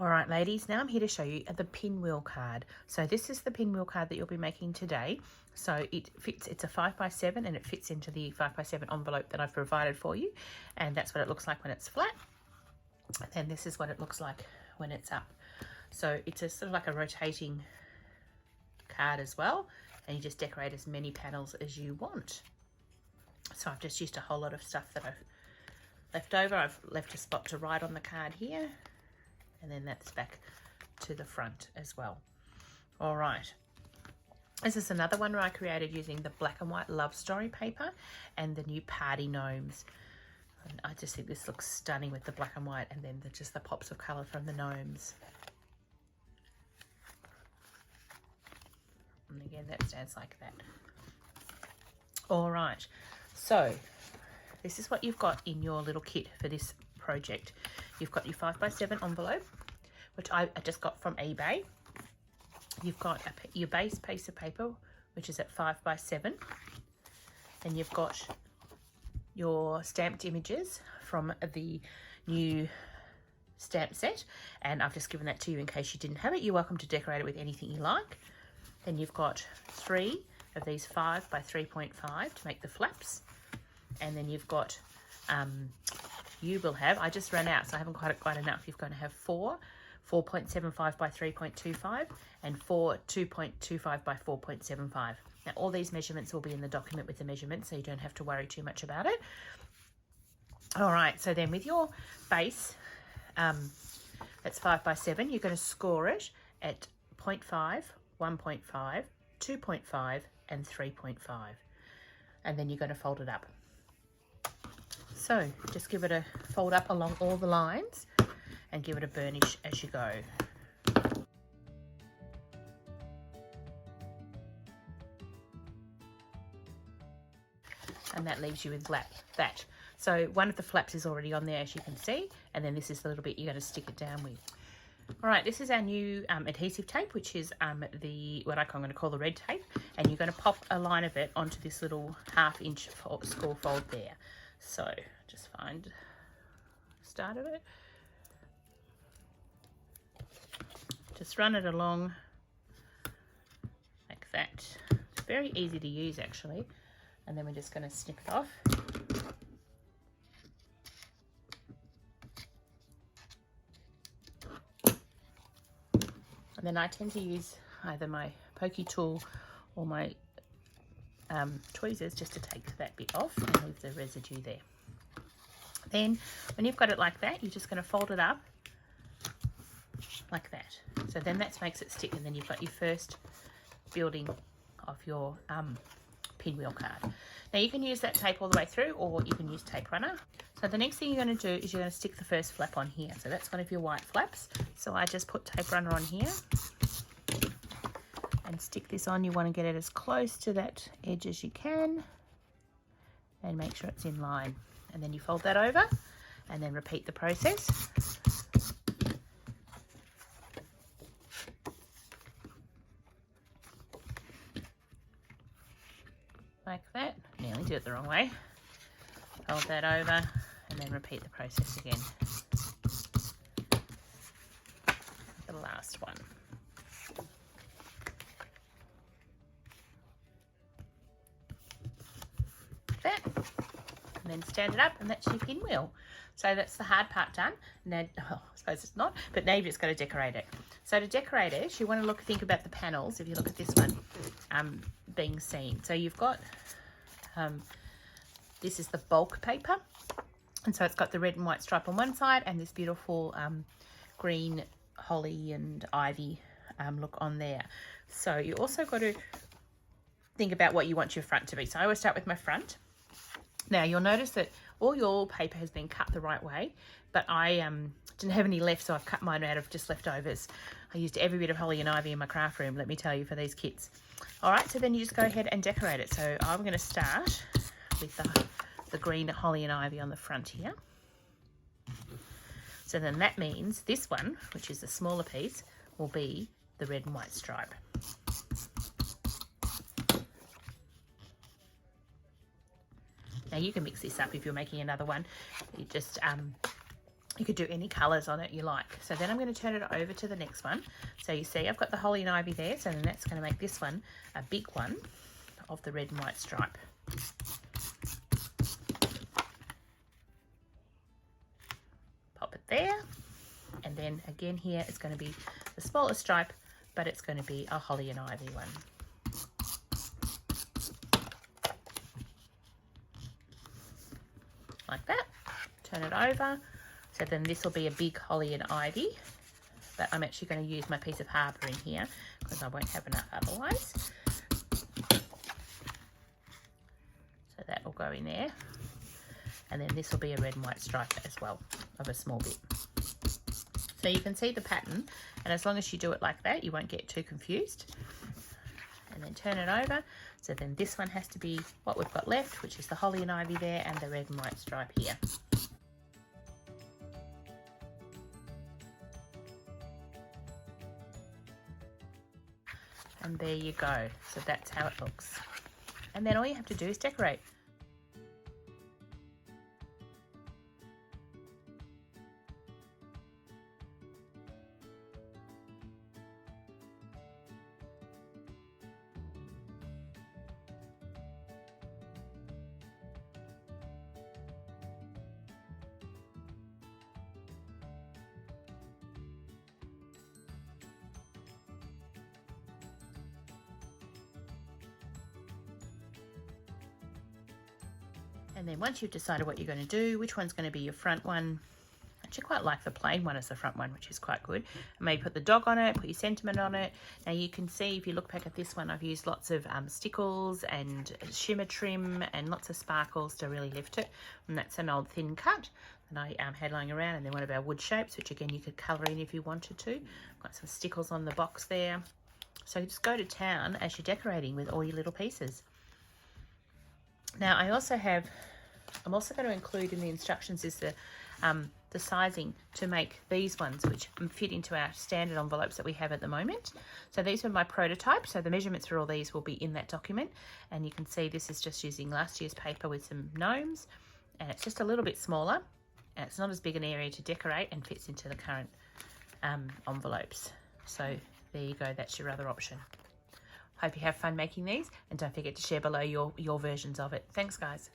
All right, ladies, now I'm here to show you the pinwheel card. So this is the pinwheel card that you'll be making today. So it fits, it's a 5x7 and it fits into the 5x7 envelope that I've provided for you. And that's what it looks like when it's flat. And this is what it looks like when it's up. So it's a sort of like a rotating card as well. And you just decorate as many panels as you want. So I've just used a whole lot of stuff that I've left over. I've left a spot to write on the card here. And then that's back to the front as well. All right. This is another one where I created using the black and white love story paper and the new party gnomes. And I just think this looks stunning with the black and white and then just the pops of colour from the gnomes. And again, that stands like that. All right. So this is what you've got in your little kit for this project. You've got your 5x7 envelope, which I just got from eBay. You've got your base piece of paper, which is at 5x7. Then you've got your stamped images from the new stamp set, and I've just given that to you in case you didn't have it. You're welcome to decorate it with anything you like. Then you've got 3 of these 5x3.5 to make the flaps, and then you've got you will have, I just ran out so I haven't quite enough. You're going to have 4 4.75 by 3.25 and 4 2.25 by 4.75. Now all these measurements will be in the document with the measurements, so you don't have to worry too much about it. All right, so then with your base, that's 5x7, you're going to score it at 0.5, 1.5, 2.5 and 3.5, and then you're going to fold it up. So just give it a fold up along all the lines and give it a burnish as you go. And that leaves you with that. So one of the flaps is already on there, as you can see, and then this is the little bit you're going to stick it down with. All right, this is our new adhesive tape, which is what I'm going to call the red tape, and you're going to pop a line of it onto this little 1/2 inch score fold there. So just find the start of it. Just run it along like that. It's very easy to use actually. And then we're just going to snip it off. And then I tend to use either my pokey tool or my tweezers just to take that bit off and leave the residue there. Then when you've got it like that, you're just going to fold it up like that. So then that makes it stick, and then you've got your first building of your pinwheel card. Now you can use that tape all the way through, or you can use tape runner. So the next thing you're going to do is you're going to stick the first flap on here. So that's one of your white flaps. So I just put tape runner on here and stick this on. You want to get it as close to that edge as you can and make sure it's in line. And then you fold that over and then repeat the process. Like that. Nearly did it the wrong way. Fold that over and then repeat the process again. The last one. That. And then stand it up, and that's your pinwheel. So that's the hard part done. Now, I suppose it's not, but now you've just got to decorate it. So to decorate it, you want to think about the panels. If you look at this one, being seen. So you've got, this is the bulk paper, and so it's got the red and white stripe on one side and this beautiful green holly and ivy look on there. So you also got to think about what you want your front to be. So I always start with my front. Now you'll notice that all your paper has been cut the right way, but I didn't have any left, so I've cut mine out of just leftovers. I used every bit of holly and ivy in my craft room, let me tell you, for these kits. All right, so then you just go ahead and decorate it. So I'm going to start with the green holly and ivy on the front here. So then that means this one, which is the smaller piece, will be the red and white stripe. Now you can mix this up if you're making another one. You just You could do any colours on it you like. So then I'm going to turn it over to the next one. So you see I've got the holly and ivy there, so then that's going to make this one a big one of the red and white stripe. Pop it there, and then again here it's going to be the smaller stripe, but it's going to be a holly and ivy one. Like that. Turn it over. So then this will be a big holly and ivy, but I'm actually going to use my piece of harbour in here because I won't have enough otherwise. So that will go in there. And then this will be a red and white stripe as well, of a small bit. So you can see the pattern, and as long as you do it like that, you won't get too confused. And then turn it over. So then this one has to be what we've got left, which is the holly and ivy there and the red and white stripe here. And there you go. So that's how it looks. And then all you have to do is decorate. And then once you've decided what you're going to do, which one's going to be your front one, I actually quite like the plain one as the front one, which is quite good. Maybe put the dog on it, put your sentiment on it. Now you can see, if you look back at this one, I've used lots of stickles and shimmer trim and lots of sparkles to really lift it. And that's an old thin cut that I had lying around, and then one of our wood shapes, which again you could colour in if you wanted to. Got some stickles on the box there. So just go to town as you're decorating with all your little pieces. Now I'm also going to include in the instructions is the sizing to make these ones, which fit into our standard envelopes that we have at the moment. So these are my prototypes. So the measurements for all these will be in that document. And you can see this is just using last year's paper with some gnomes. And it's just a little bit smaller. And it's not as big an area to decorate and fits into the current envelopes. So there you go. That's your other option. Hope you have fun making these, and don't forget to share below your versions of it. Thanks, guys.